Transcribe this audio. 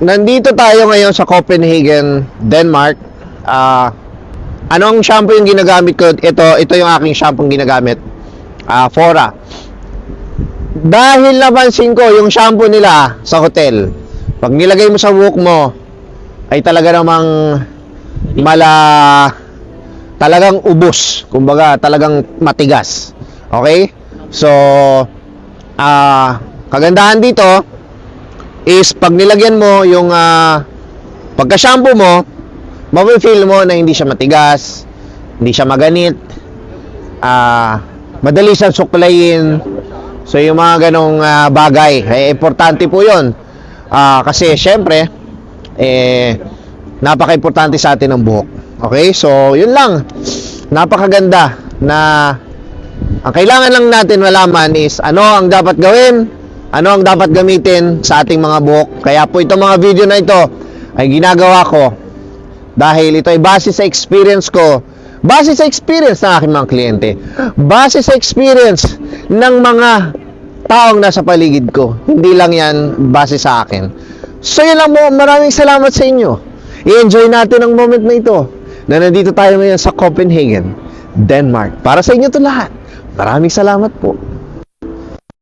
nandito tayo ngayon sa Copenhagen, Denmark. Anong shampoo yung ginagamit ko? Ito yung aking shampoo ginagamit. Fora. Dahil napansin ko yung shampoo nila sa hotel, pag nilagay mo sa buhok mo, ay talaga namang talagang ubos. Kumbaga, talagang matigas. Okay? So, kagandahan dito is pag nilagyan mo yung pagka-shampoo mo, mafe-feel mo na hindi siya matigas, hindi siya maganit, madali siyang suklayin. So yung mga ganong bagay, importante po yun. Kasi syempre, napaka-importante sa atin ng buhok. Okay? So yun lang. Napakaganda na ang kailangan lang natin malaman is ano ang dapat gawin, ano ang dapat gamitin sa ating mga buhok. Kaya po itong mga video na ito ay ginagawa ko dahil ito ay base sa experience ko, base sa experience ng aking mga kliyente, base sa experience ng mga taong nasa paligid ko. Hindi lang yan base sa akin. So yun lang po, maraming salamat sa inyo. I-enjoy natin ang moment na ito na nandito tayo ngayon sa Copenhagen, Denmark. Para sa inyo to lahat. Maraming salamat po.